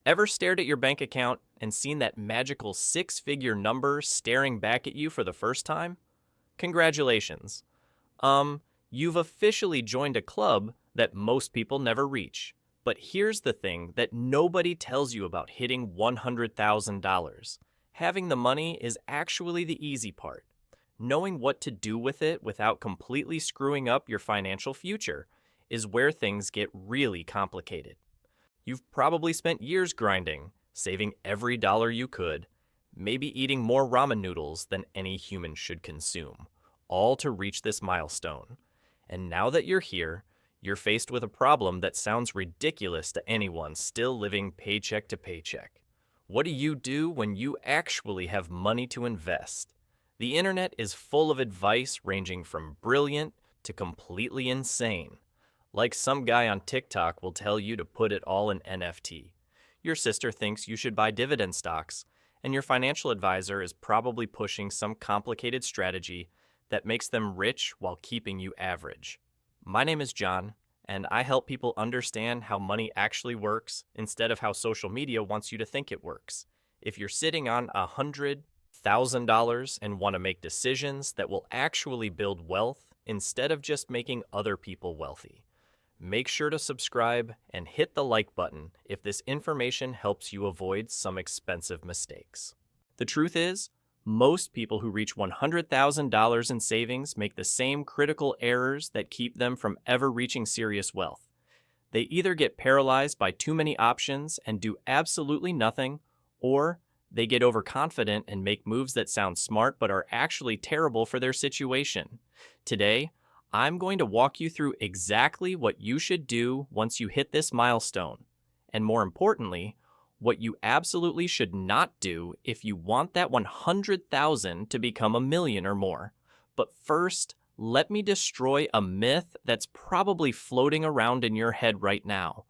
Ever stared at your bank account and seen that magical six-figure number staring back at you for the first time? Congratulations. You've officially joined a club that most people never reach. But here's the thing that nobody tells you about hitting $100,000. Having the money is actually the easy part. Knowing what to do with it without completely screwing up your financial future is where things get really complicated. You've probably spent years grinding, saving every dollar you could, maybe eating more ramen noodles than any human should consume, all to reach this milestone. And now that you're here, you're faced with a problem that sounds ridiculous to anyone still living paycheck to paycheck. What do you do when you actually have money to invest? The internet is full of advice ranging from brilliant to completely insane. Like some guy on TikTok will tell you to put it all in NFT. Your sister thinks you should buy dividend stocks, and your financial advisor is probably pushing some complicated strategy that makes them rich while keeping you average. My name is John, and I help people understand how money actually works instead of how social media wants you to think it works. If you're sitting on $100,000 and want to make decisions that will actually build wealth instead of just making other people wealthy, make sure to subscribe and hit the like button if this information helps you avoid some expensive mistakes. The truth is, most people who reach $100,000 in savings make the same critical errors that keep them from ever reaching serious wealth. They either get paralyzed by too many options and do absolutely nothing, or they get overconfident and make moves that sound smart but are actually terrible for their situation. Today, I'm going to walk you through exactly what you should do once you hit this milestone, and more importantly, what you absolutely should not do if you want that 100,000 to become a million or more. But first, let me destroy a myth that's probably floating around in your head right now.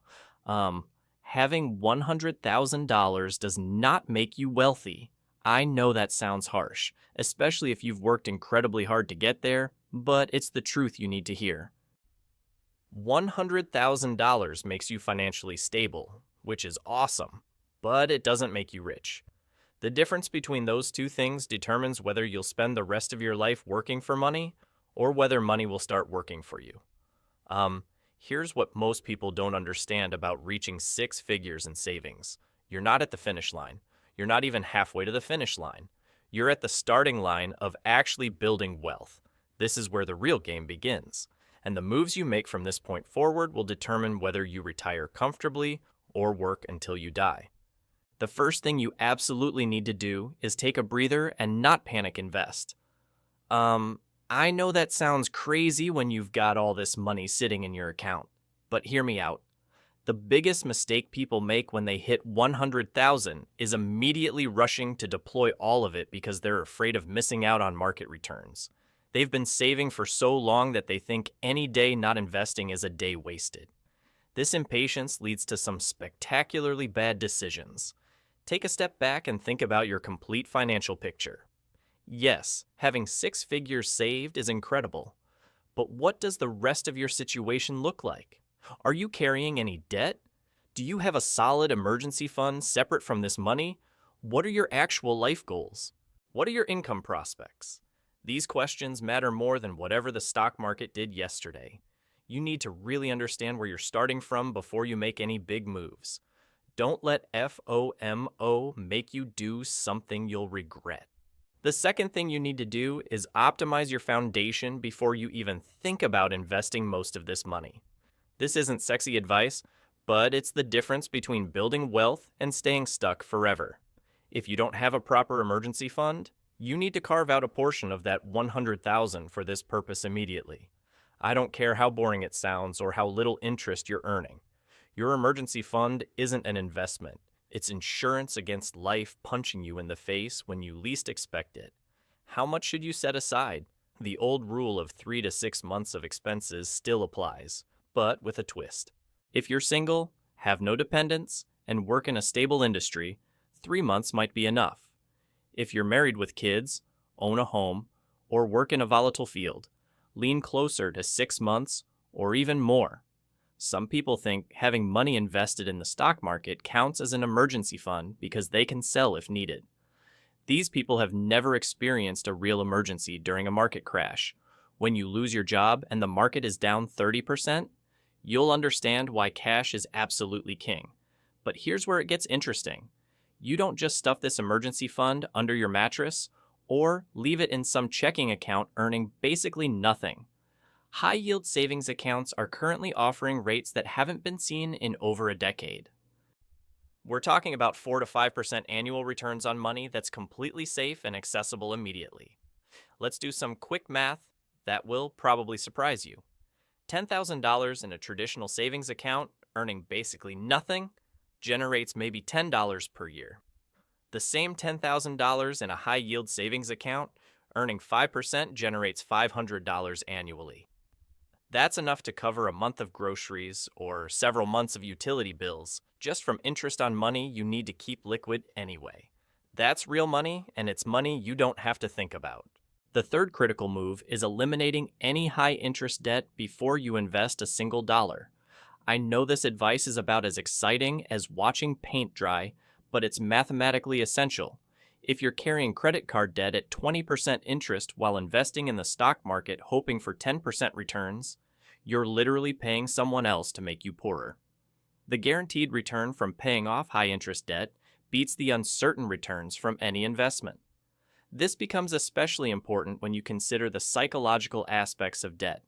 Having $100,000 does not make you wealthy. I know that sounds harsh, especially if you've worked incredibly hard to get there, but it's the truth you need to hear. $100,000 makes you financially stable, which is awesome, but it doesn't make you rich. The difference between those two things determines whether you'll spend the rest of your life working for money or whether money will start working for you. Here's what most people don't understand about reaching six figures in savings. You're not at the finish line. You're not even halfway to the finish line. You're at the starting line of actually building wealth. This is where the real game begins. And the moves you make from this point forward will determine whether you retire comfortably or work until you die. The first thing you absolutely need to do is take a breather and not panic invest. I know that sounds crazy when you've got all this money sitting in your account, but hear me out. The biggest mistake people make when they hit 100,000 is immediately rushing to deploy all of it because they're afraid of missing out on market returns. They've been saving for so long that they think any day not investing is a day wasted. This impatience leads to some spectacularly bad decisions. Take a step back and think about your complete financial picture. Yes, having six figures saved is incredible, but what does the rest of your situation look like? Are you carrying any debt? Do you have a solid emergency fund separate from this money? What are your actual life goals? What are your income prospects? These questions matter more than whatever the stock market did yesterday. You need to really understand where you're starting from before you make any big moves. Don't let FOMO make you do something you'll regret. The second thing you need to do is optimize your foundation before you even think about investing most of this money. This isn't sexy advice, but it's the difference between building wealth and staying stuck forever. If you don't have a proper emergency fund, you need to carve out a portion of that $100,000 for this purpose immediately. I don't care how boring it sounds or how little interest you're earning. Your emergency fund isn't an investment. It's insurance against life punching you in the face when you least expect it. How much should you set aside? The old rule of 3 to 6 months of expenses still applies, but with a twist. If you're single, have no dependents, and work in a stable industry, 3 months might be enough. If you're married with kids, own a home, or work in a volatile field, lean closer to 6 months or even more. Some people think having money invested in the stock market counts as an emergency fund because they can sell if needed. These people have never experienced a real emergency during a market crash. When you lose your job and the market is down 30%, you'll understand why cash is absolutely king. But here's where it gets interesting. You don't just stuff this emergency fund under your mattress or leave it in some checking account earning basically nothing. High-yield savings accounts are currently offering rates that haven't been seen in over a decade. We're talking about 4 to 5% annual returns on money that's completely safe and accessible immediately. Let's do some quick math that will probably surprise you. $10,000 in a traditional savings account, earning basically nothing, generates maybe $10 per year. The same $10,000 in a high-yield savings account, earning 5%, generates $500 annually. That's enough to cover a month of groceries or several months of utility bills, just from interest on money you need to keep liquid anyway. That's real money, and it's money you don't have to think about. The third critical move is eliminating any high-interest debt before you invest a single dollar. I know this advice is about as exciting as watching paint dry, but it's mathematically essential. If you're carrying credit card debt at 20% interest while investing in the stock market hoping for 10% returns, you're literally paying someone else to make you poorer. The guaranteed return from paying off high-interest debt beats the uncertain returns from any investment. This becomes especially important when you consider the psychological aspects of debt.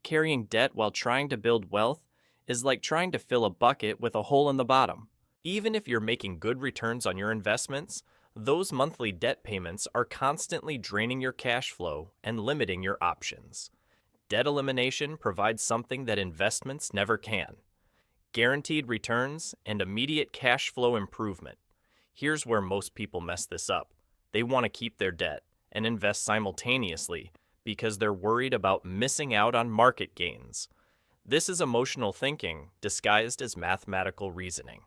Carrying debt while trying to build wealth is like trying to fill a bucket with a hole in the bottom. Even if you're making good returns on your investments, those monthly debt payments are constantly draining your cash flow and limiting your options. Debt elimination provides something that investments never can: guaranteed returns and immediate cash flow improvement. Here's where most people mess this up. They want to keep their debt and invest simultaneously because they're worried about missing out on market gains. This is emotional thinking disguised as mathematical reasoning.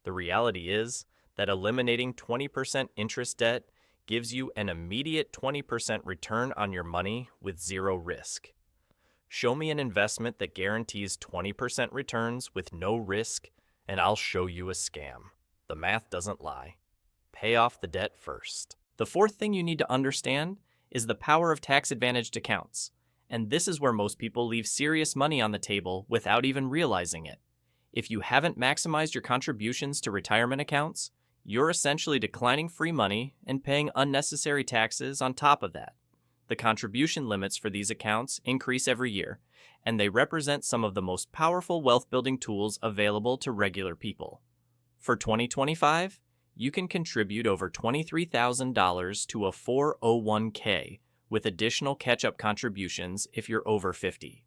The reality is that eliminating 20% interest debt gives you an immediate 20% return on your money with zero risk. Show me an investment that guarantees 20% returns with no risk, and I'll show you a scam. The math doesn't lie. Pay off the debt first. The fourth thing you need to understand is the power of tax-advantaged accounts, and this is where most people leave serious money on the table without even realizing it. If you haven't maximized your contributions to retirement accounts, you're essentially declining free money and paying unnecessary taxes on top of that. The contribution limits for these accounts increase every year, and they represent some of the most powerful wealth-building tools available to regular people. For 2025, you can contribute over $23,000 to a 401k with additional catch-up contributions if you're over 50.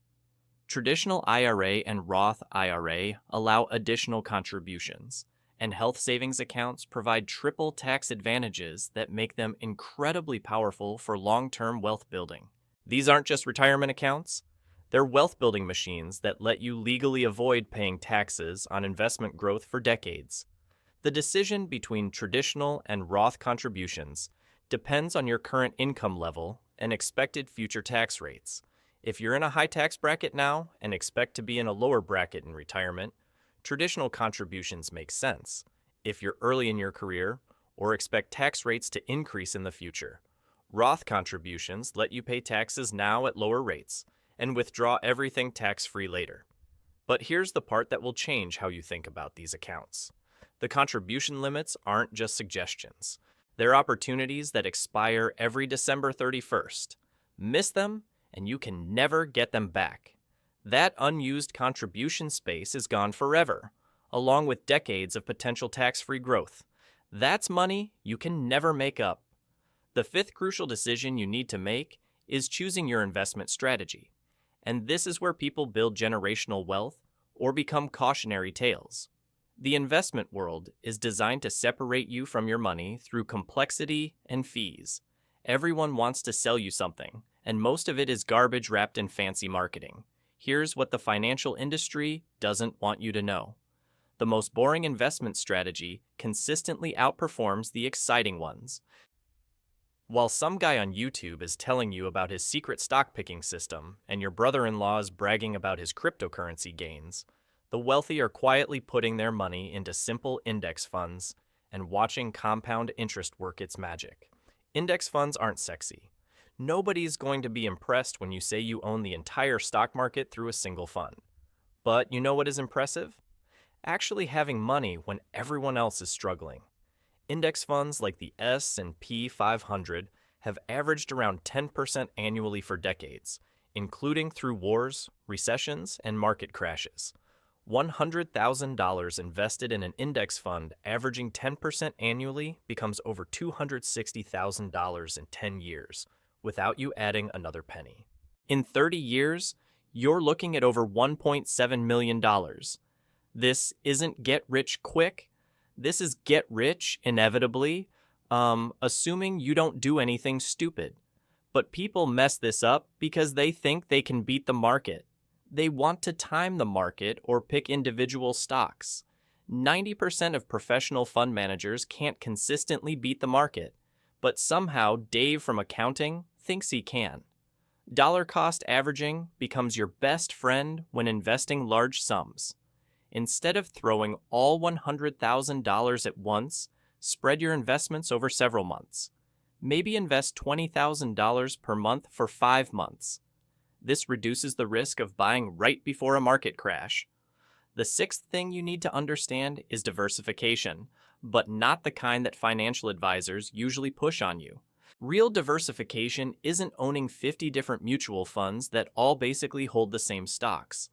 Traditional IRA and Roth IRA allow additional contributions, and health savings accounts provide triple tax advantages that make them incredibly powerful for long-term wealth building. These aren't just retirement accounts, they're wealth-building machines that let you legally avoid paying taxes on investment growth for decades. The decision between traditional and Roth contributions depends on your current income level and expected future tax rates. If you're in a high tax bracket now and expect to be in a lower bracket in retirement, traditional contributions make sense. If you're early in your career or expect tax rates to increase in the future, Roth contributions let you pay taxes now at lower rates and withdraw everything tax-free later. But here's the part that will change how you think about these accounts. The contribution limits aren't just suggestions. They're opportunities that expire every December 31st. Miss them, and you can never get them back. That unused contribution space is gone forever, along with decades of potential tax-free growth. That's money you can never make up. The fifth crucial decision you need to make is choosing your investment strategy. And this is where people build generational wealth or become cautionary tales. The investment world is designed to separate you from your money through complexity and fees. Everyone wants to sell you something, and most of it is garbage wrapped in fancy marketing. Here's what the financial industry doesn't want you to know. The most boring investment strategy consistently outperforms the exciting ones. While some guy on YouTube is telling you about his secret stock picking system and your brother-in-law is bragging about his cryptocurrency gains, The wealthy are quietly putting their money into simple index funds and watching compound interest work its magic. Index funds aren't sexy. Nobody's going to be impressed when you say you own the entire stock market through a single fund. But you know what is impressive? Actually having money when everyone else is struggling. Index funds like the S&P 500 have averaged around 10% annually for decades, including through wars, recessions, and market crashes. $100,000 invested in an index fund averaging 10% annually becomes over $260,000 in 10 years, without you adding another penny. In 30 years, you're looking at over $1.7 million. This isn't get rich quick. This is get rich inevitably, assuming you don't do anything stupid. But people mess this up because they think they can beat the market. They want to time the market or pick individual stocks. 90% of professional fund managers can't consistently beat the market, but somehow Dave from accounting thinks he can. Dollar cost averaging becomes your best friend when investing large sums. Instead of throwing all $100,000 at once, spread your investments over several months. Maybe invest $20,000 per month for 5 months. This reduces the risk of buying right before a market crash. The sixth thing you need to understand is diversification, but not the kind that financial advisors usually push on you. Real diversification isn't owning 50 different mutual funds that all basically hold the same stocks.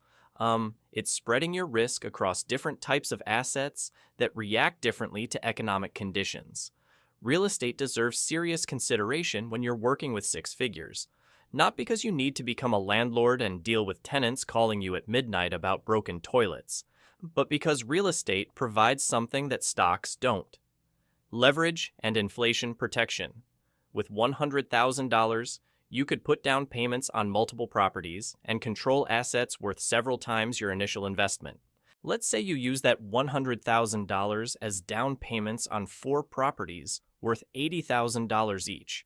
It's spreading your risk across different types of assets that react differently to economic conditions. Real estate deserves serious consideration when you're working with six figures. Not because you need to become a landlord and deal with tenants calling you at midnight about broken toilets, but because real estate provides something that stocks don't. Leverage and inflation protection. With $100,000, you could put down payments on multiple properties and control assets worth several times your initial investment. Let's say you use that $100,000 as down payments on 4 properties worth $80,000 each.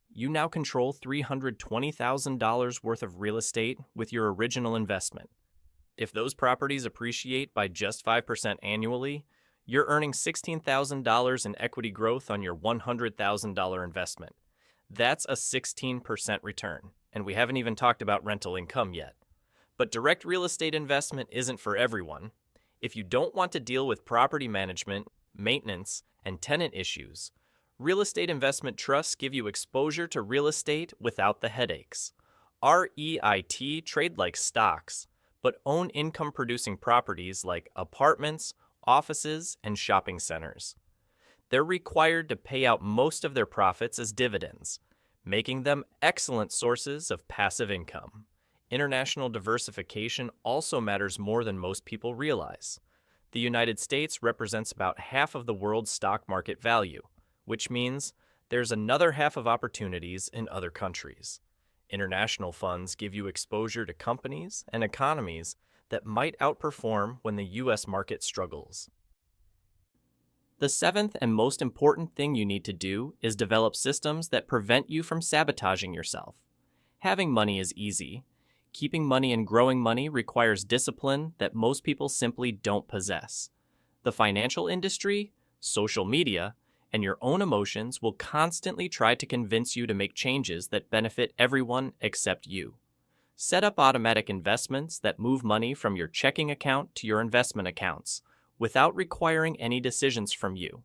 You now control $320,000 worth of real estate with your original investment. If those properties appreciate by just 5% annually, you're earning $16,000 in equity growth on your $100,000 investment. That's a 16% return, and we haven't even talked about rental income yet. But direct real estate investment isn't for everyone. If you don't want to deal with property management, maintenance, and tenant issues, real estate investment trusts give you exposure to real estate without the headaches. REIT trade like stocks, but own income-producing properties like apartments, offices, and shopping centers. They're required to pay out most of their profits as dividends, making them excellent sources of passive income. International diversification also matters more than most people realize. The United States represents about half of the world's stock market value, which means there's another half of opportunities in other countries. International funds give you exposure to companies and economies that might outperform when the U.S. market struggles. The seventh and most important thing you need to do is develop systems that prevent you from sabotaging yourself. Having money is easy. Keeping money and growing money requires discipline that most people simply don't possess. The financial industry, social media, and your own emotions will constantly try to convince you to make changes that benefit everyone except you. Set up automatic investments that move money from your checking account to your investment accounts without requiring any decisions from you.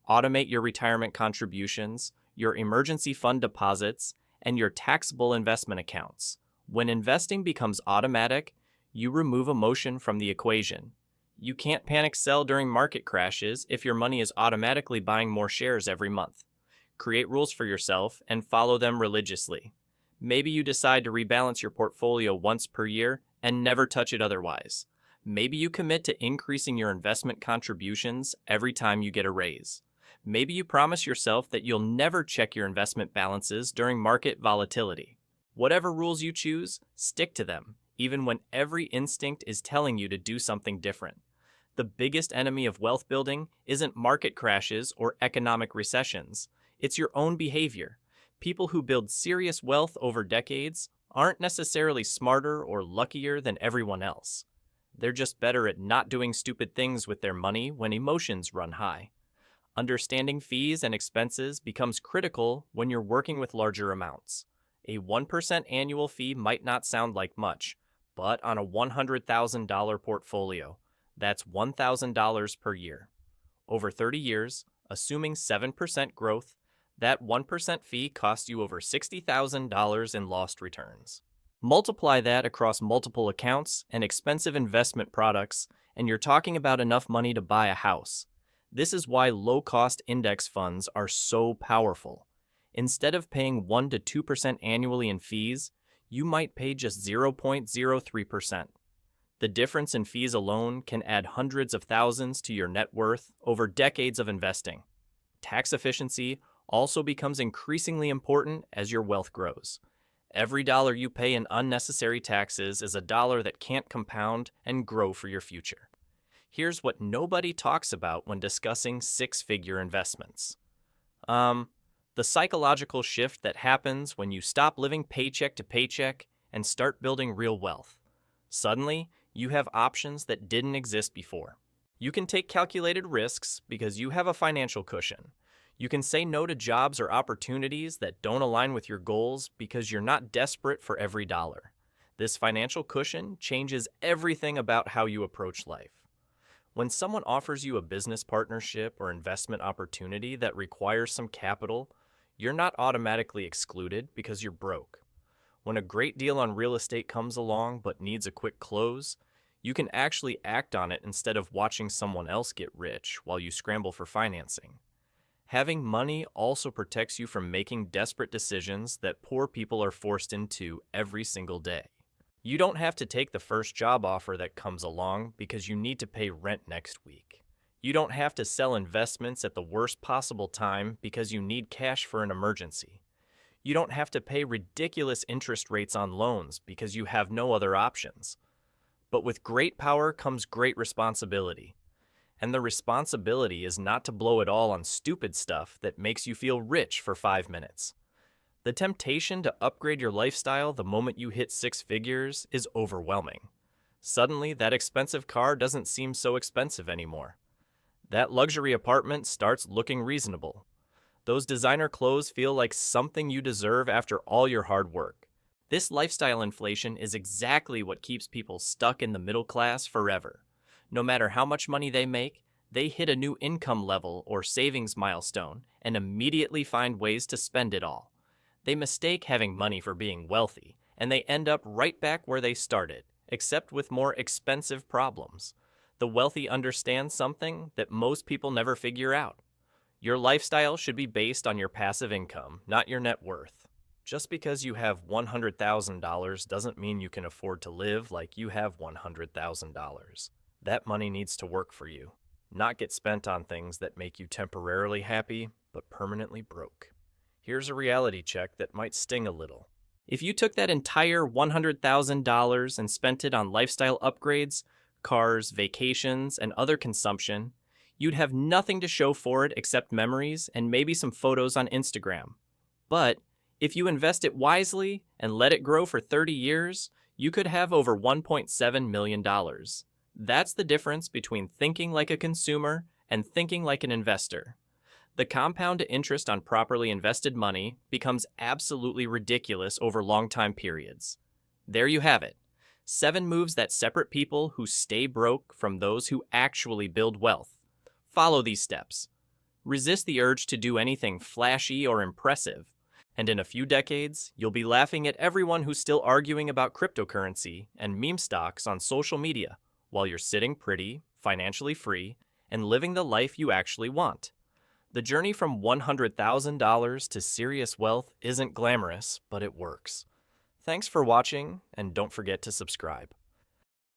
Automate your retirement contributions, your emergency fund deposits, and your taxable investment accounts. When investing becomes automatic, you remove emotion from the equation. You can't panic sell during market crashes if your money is automatically buying more shares every month. Create rules for yourself and follow them religiously. Maybe you decide to rebalance your portfolio once per year and never touch it otherwise. Maybe you commit to increasing your investment contributions every time you get a raise. Maybe you promise yourself that you'll never check your investment balances during market volatility. Whatever rules you choose, stick to them, even when every instinct is telling you to do something different. The biggest enemy of wealth building isn't market crashes or economic recessions. It's your own behavior. People who build serious wealth over decades aren't necessarily smarter or luckier than everyone else. They're just better at not doing stupid things with their money when emotions run high. Understanding fees and expenses becomes critical when you're working with larger amounts. A 1% annual fee might not sound like much, but on a $100,000 portfolio, that's $1,000 per year. Over 30 years, assuming 7% growth, that 1% fee costs you over $60,000 in lost returns. Multiply that across multiple accounts and expensive investment products, and you're talking about enough money to buy a house. This is why low-cost index funds are so powerful. Instead of paying 1 to 2% annually in fees, you might pay just 0.03%. The difference in fees alone can add hundreds of thousands to your net worth over decades of investing. Tax efficiency also becomes increasingly important as your wealth grows. Every dollar you pay in unnecessary taxes is a dollar that can't compound and grow for your future. Here's what nobody talks about when discussing six-figure investments. The psychological shift that happens when you stop living paycheck to paycheck and start building real wealth. Suddenly, you have options that didn't exist before. You can take calculated risks because you have a financial cushion. You can say no to jobs or opportunities that don't align with your goals because you're not desperate for every dollar. This financial cushion changes everything about how you approach life. When someone offers you a business partnership or investment opportunity that requires some capital, you're not automatically excluded because you're broke. When a great deal on real estate comes along but needs a quick close, you can actually act on it instead of watching someone else get rich while you scramble for financing. Having money also protects you from making desperate decisions that poor people are forced into every single day. You don't have to take the first job offer that comes along because you need to pay rent next week. You don't have to sell investments at the worst possible time because you need cash for an emergency. You don't have to pay ridiculous interest rates on loans because you have no other options. But with great power comes great responsibility. And the responsibility is not to blow it all on stupid stuff that makes you feel rich for 5 minutes. The temptation to upgrade your lifestyle the moment you hit six figures is overwhelming. Suddenly, that expensive car doesn't seem so expensive anymore. That luxury apartment starts looking reasonable. Those designer clothes feel like something you deserve after all your hard work. This lifestyle inflation is exactly what keeps people stuck in the middle class forever. No matter how much money they make, they hit a new income level or savings milestone and immediately find ways to spend it all. They mistake having money for being wealthy, and they end up right back where they started, except with more expensive problems. The wealthy understand something that most people never figure out. Your lifestyle should be based on your passive income, not your net worth. Just because you have $100,000 doesn't mean you can afford to live like you have $100,000. That money needs to work for you, not get spent on things that make you temporarily happy but permanently broke. Here's a reality check that might sting a little. If you took that entire $100,000 and spent it on lifestyle upgrades, cars, vacations, and other consumption, you'd have nothing to show for it except memories and maybe some photos on Instagram. But if you invest it wisely and let it grow for 30 years, you could have over $1.7 million. That's the difference between thinking like a consumer and thinking like an investor. The compound interest on properly invested money becomes absolutely ridiculous over long time periods. There you have it. 7 moves that separate people who stay broke from those who actually build wealth. Follow these steps. Resist the urge to do anything flashy or impressive. And in a few decades, you'll be laughing at everyone who's still arguing about cryptocurrency and meme stocks on social media while you're sitting pretty, financially free, and living the life you actually want. The journey from $100,000 to serious wealth isn't glamorous, but it works. Thanks for watching, and don't forget to subscribe.